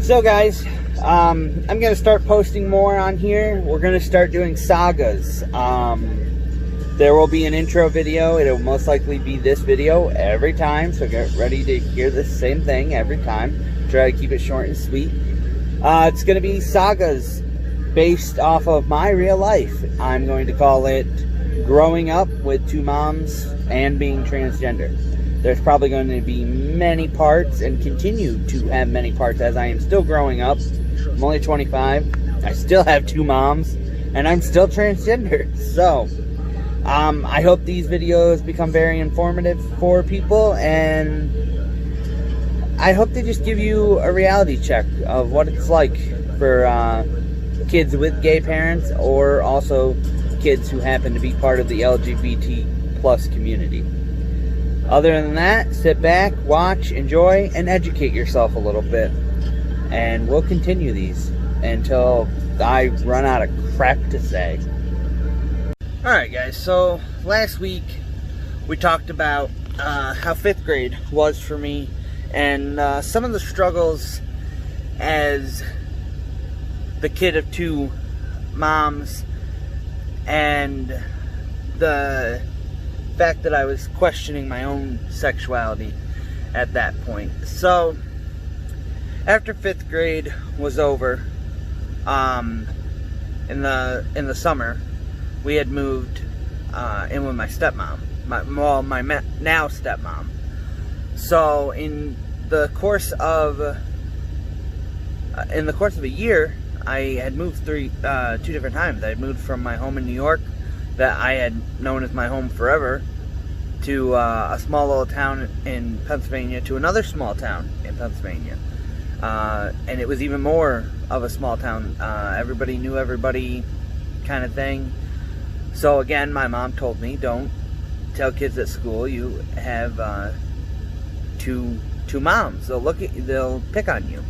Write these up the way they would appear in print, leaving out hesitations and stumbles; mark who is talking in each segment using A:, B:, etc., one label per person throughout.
A: So guys, I'm going to start posting more on here. We're going to start doing sagas. There will be an intro video. It'll most likely be this video every time, so get ready to hear the same thing every time. Try to keep it short and sweet. It's going to be sagas based off of my real life. I'm going to call it Growing Up with Two Moms and Being Transgender. There's probably going to be many parts and continue to have many parts as I am still growing up. I'm only 25. I still have two moms and I'm still transgender. So, I hope these videos become very informative for people, and I hope they just give you a reality check of what it's like for kids with gay parents, or also kids who happen to be part of the LGBT plus community. Other than that, sit back, watch, enjoy, and educate yourself a little bit. And we'll continue these until I run out of crap to say. Alright guys, so last week we talked about how 5th grade was for me, and some of the struggles as the kid of two moms, and the fact that I was questioning my own sexuality at that point. So after 5th grade was over, in the summer, we had moved in with my stepmom, my now stepmom. So in the course of a year, I had moved two different times. I had moved from my home in New York, that I had known as my home forever, to a small little town in Pennsylvania, to another small town in Pennsylvania. And it was even more of a small town. Everybody knew everybody kind of thing. So again, my mom told me, don't tell kids at school you have two moms. They'll pick on you.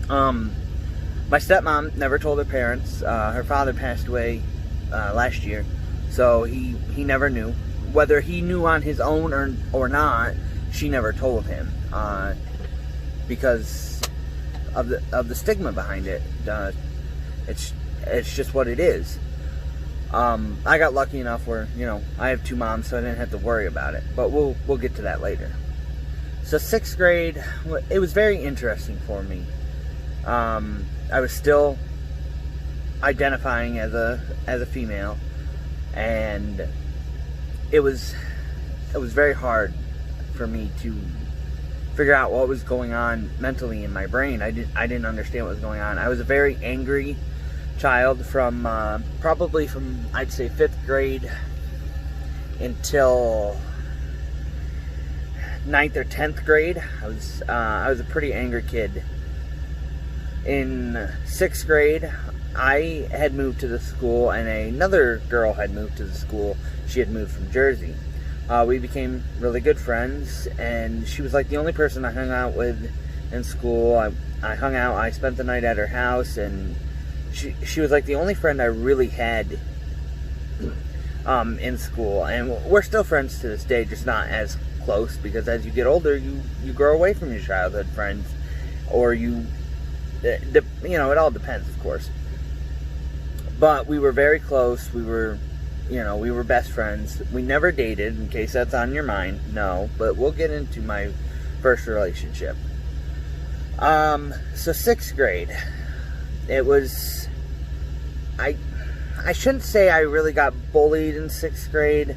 A: My stepmom never told her parents. Her father passed away last year, so he never knew. Whether he knew on his own or not, she never told him, because of the stigma behind it. It's just what it is. I got lucky enough where, I have two moms, so I didn't have to worry about it. But we'll get to that later. So 6th grade, it was very interesting for me. I was still identifying as a female, and it was very hard for me to figure out what was going on mentally in my brain. I didn't understand what was going on. I was a very angry child from probably from, I'd say, 5th grade until 9th or 10th grade. I was a pretty angry kid. In 6th grade, I had moved to the school, and another girl had moved to the school. She had moved from Jersey. We became really good friends, and she was like the only person I hung out with in school. I hung out, I spent the night at her house, and she was like the only friend I really had in school. And we're still friends to this day, just not as close, because as you get older, you grow away from your childhood friends, or it all depends, of course. But we were very close. We were best friends. We never dated, in case that's on your mind. No, but we'll get into my first relationship. So 6th grade, it was, I shouldn't say I really got bullied in 6th grade.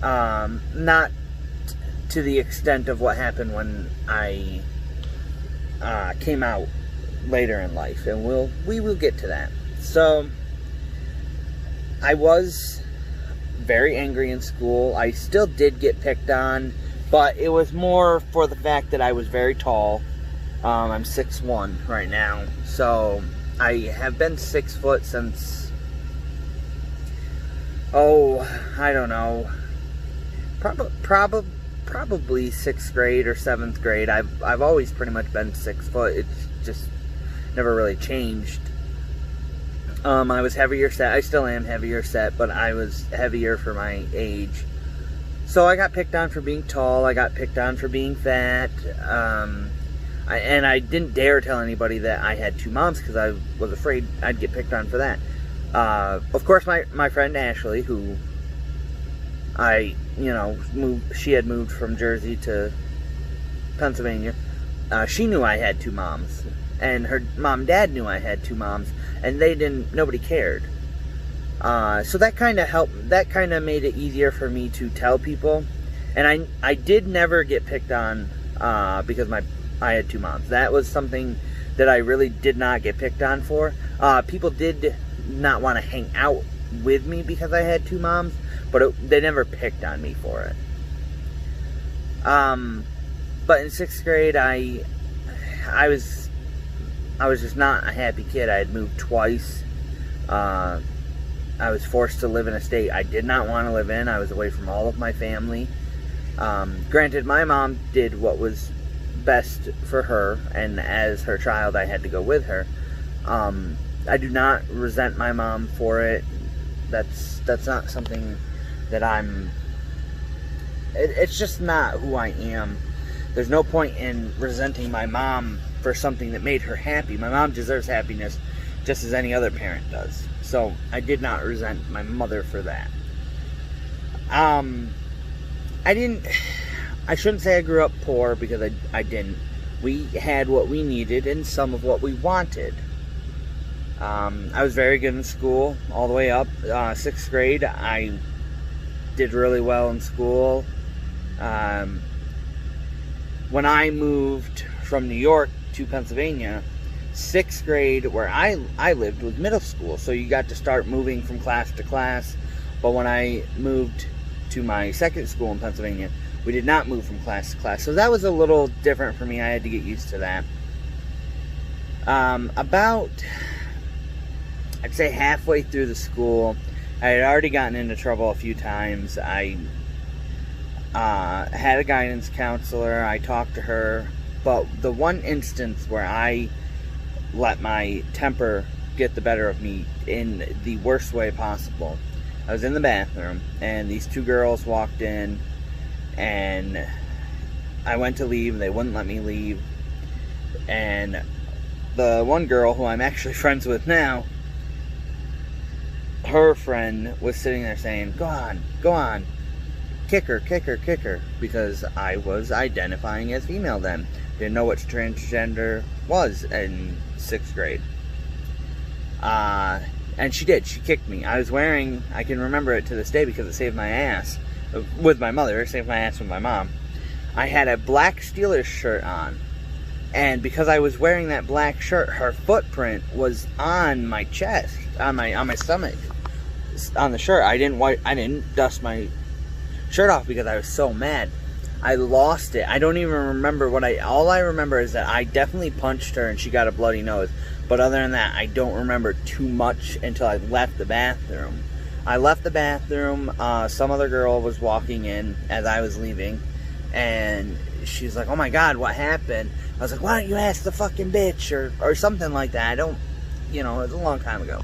A: Not to the extent of what happened when I came out later in life, and we will get to that. So I was very angry in school. I still did get picked on, but it was more for the fact that I was very tall. I'm 6'1" right now, so I have been 6 foot since, I don't know, probably 6th grade or 7th grade. I've always pretty much been 6 foot. It's just never really changed. I was heavier set. I still am heavier set, but I was heavier for my age. So I got picked on for being tall. I got picked on for being fat. And I didn't dare tell anybody that I had two moms because I was afraid I'd get picked on for that. Of course, my friend Ashley, who she had moved from Jersey to Pennsylvania. She knew I had two moms, and her mom and dad knew I had two moms, and nobody cared. So that kind of helped. That kind of made it easier for me to tell people, and I did never get picked on because I had two moms. That was something that I really did not get picked on for. People did not want to hang out with me because I had two moms, but they never picked on me for it. But in 6th grade, I was just not a happy kid. I had moved twice. I was forced to live in a state I did not want to live in. I was away from all of my family. Granted, my mom did what was best for her, and as her child, I had to go with her. I do not resent my mom for it. That's not something that it's just not who I am. There's no point in resenting my mom for something that made her happy. My mom deserves happiness just as any other parent does. So I did not resent my mother for that. I shouldn't say I grew up poor, because I didn't. We had what we needed and some of what we wanted. I was very good in school all the way up. 6th grade, I did really well in school. When I moved from New York to Pennsylvania, 6th grade, where I lived, was middle school. So you got to start moving from class to class. But when I moved to my second school in Pennsylvania, we did not move from class to class. So that was a little different for me. I had to get used to that. About, I'd say halfway through the school, I had already gotten into trouble a few times. I had a guidance counselor. I talked to her. But the one instance where I let my temper get the better of me in the worst way possible, I was in the bathroom, and these two girls walked in, and I went to leave, and they wouldn't let me leave. And the one girl, who I'm actually friends with now, her friend was sitting there saying, go on, kick her, because I was identifying as female then. Didn't know what transgender was in 6th grade. And she did. She kicked me. I was wearing, I can remember it to this day because it saved my ass with my mother. It saved my ass with my mom. I had a black Steelers shirt on. And because I was wearing that black shirt, her footprint was on my chest, on my stomach, on the shirt. I didn't dust my shirt off because I was so mad. I lost it. I don't even remember all I remember is that I definitely punched her and she got a bloody nose. But other than that, I don't remember too much until I left the bathroom. I left the bathroom. Some other girl was walking in as I was leaving. And she's like, oh my God, what happened? I was like, why don't you ask the fucking bitch? Or something like that. it was a long time ago.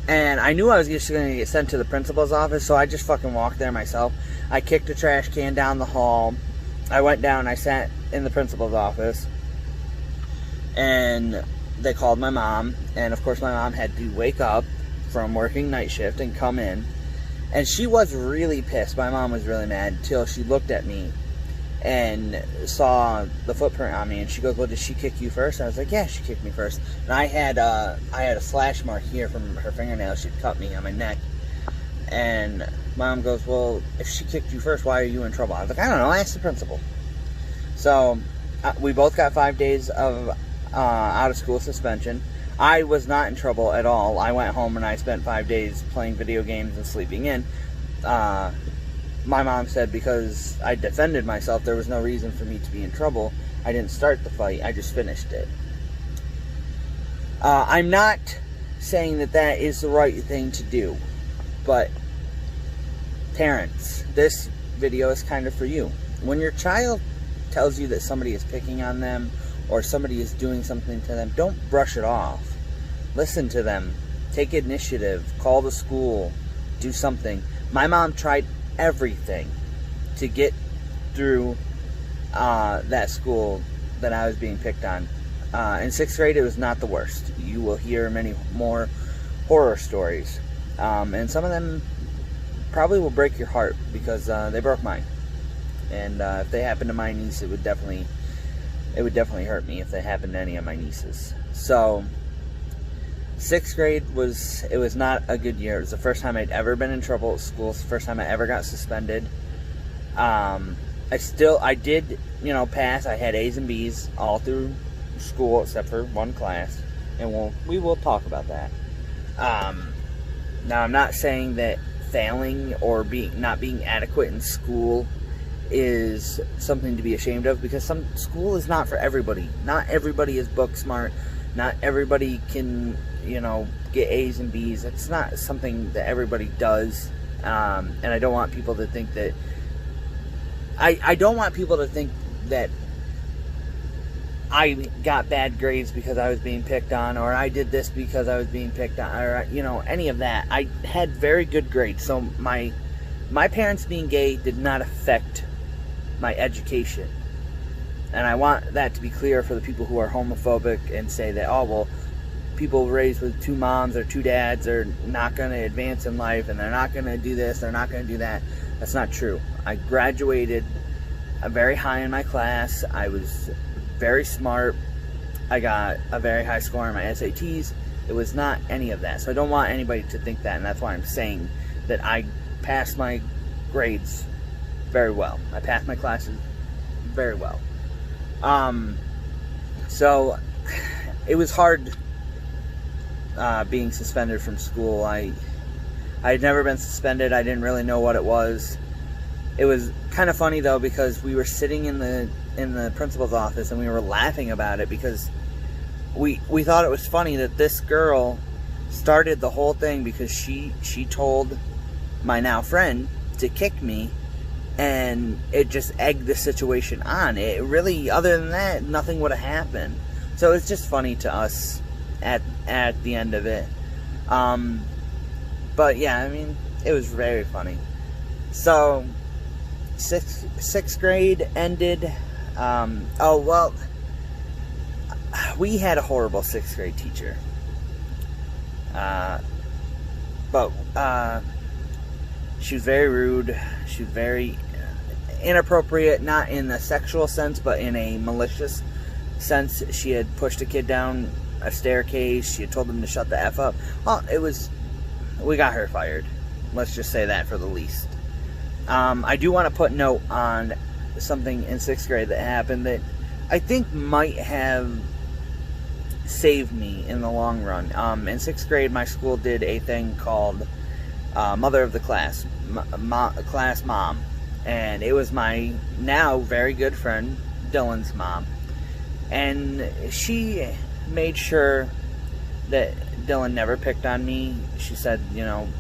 A: And I knew I was just going to get sent to the principal's office, so I just fucking walked there myself. I kicked a trash can down the hall. I went down, I sat in the principal's office. And they called my mom. And of course my mom had to wake up from working night shift and come in. And she was really pissed. My mom was really mad until she looked at me and saw the footprint on me, and she goes, well, did she kick you first? And I was like, yeah, she kicked me first. And I had a slash mark here from her fingernail. She'd cut me on my neck. And Mom goes, well, if she kicked you first, why are you in trouble? I was like, I don't know, I asked the principal. So we both got 5 days of out of school suspension. I was not in trouble at all. I went home and I spent 5 days playing video games and sleeping in. My mom said because I defended myself, there was no reason for me to be in trouble. I didn't start the fight, I just finished it. I'm not saying that that is the right thing to do, but parents, this video is kind of for you. When your child tells you that somebody is picking on them or somebody is doing something to them, don't brush it off. Listen to them. Take initiative. Call the school. Do something. My mom tried everything to get through that school that I was being picked on. In 6th grade, it was not the worst. You will hear many more horror stories. And some of them probably will break your heart, because they broke mine. And if they happened to my niece, it would definitely hurt me if they happened to any of my nieces. So 6th grade was not a good year. It was the first time I'd ever been in trouble at school. It's the first time I ever got suspended. I did, pass. I had A's and B's all through school except for one class, and we will talk about that. Now, I'm not saying that failing or not being adequate in school is something to be ashamed of, because school is not for everybody. Not everybody is book smart. Not everybody can, get A's and B's. It's not something that everybody does. And I don't want people to think that I don't want people to think that I got bad grades because I was being picked on, or I did this because I was being picked on, or any of that. I had very good grades. So my parents being gay did not affect my education. And I want that to be clear for the people who are homophobic and say that, oh, well, people raised with 2 moms or 2 dads are not going to advance in life, and they're not going to do this, they're not going to do that. That's not true. I graduated very high in my class. I was very smart. I got a very high score on my SATs. It was not any of that. So I don't want anybody to think that, and that's why I'm saying that I passed my grades very well. I passed my classes very well. So it was hard being suspended from school. I had never been suspended. I didn't really know what it was. It was kind of funny though, because we were sitting in the principal's office and we were laughing about it, because we thought it was funny that this girl started the whole thing because she told my now friend to kick me, and it just egged the situation on. It really, other than that, nothing would have happened. So it's just funny to us at the end of it. But yeah, I mean, it was very funny. So sixth grade ended. We had a horrible 6th grade teacher. But she was very rude. She was very inappropriate, not in the sexual sense, but in a malicious sense. She had pushed a kid down a staircase. She had told him to shut the F up. Well, we got her fired. Let's just say that for the least. I do want to put note on something in 6th grade that happened that I think might have saved me in the long run. In 6th grade, my school did a thing called Mother of the Class, Class Mom. And it was my now very good friend Dylan's mom. And she made sure that Dylan never picked on me. She said,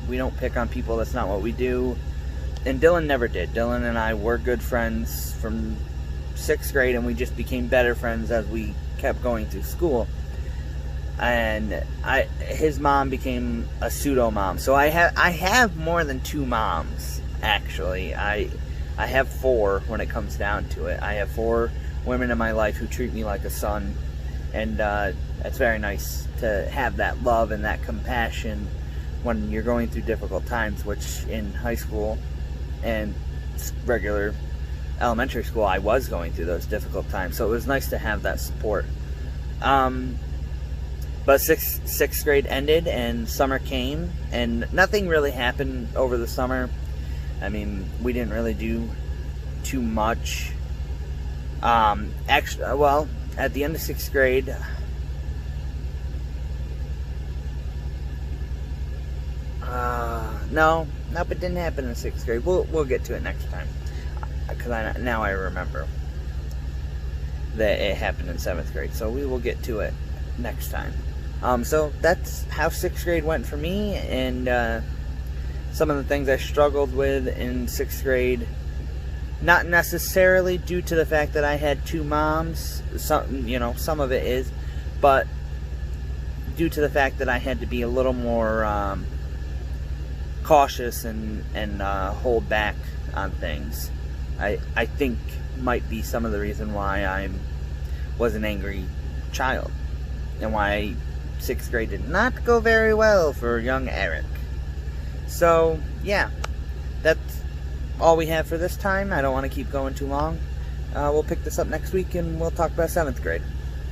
A: we don't pick on people. That's not what we do. And Dylan never did. Dylan and I were good friends from 6th grade, and we just became better friends as we kept going through school. And his mom became a pseudo mom. So I have more than 2 moms, actually. I have 4 when it comes down to it. I have 4 women in my life who treat me like a son, and it's very nice to have that love and that compassion when you're going through difficult times, which in high school and regular elementary school, I was going through those difficult times. So it was nice to have that support. But 6th grade ended and summer came, and nothing really happened over the summer. I mean, we didn't really do too much. Actually, well, at the end of 6th grade, Nope, it didn't happen in 6th grade. We'll get to it next time, because now I remember that it happened in 7th grade. So we will get to it next time. So that's how 6th grade went for me, and some of the things I struggled with in 6th grade. Not necessarily due to the fact that I had 2 moms. Some of it is, but due to the fact that I had to be a little more cautious and hold back on things. I think might be some of the reason why I'm was an angry child, and why 6th grade did not go very well for young Eric. So, yeah, that's all we have for this time. I don't want to keep going too long. We'll pick this up next week, and we'll talk about 7th grade.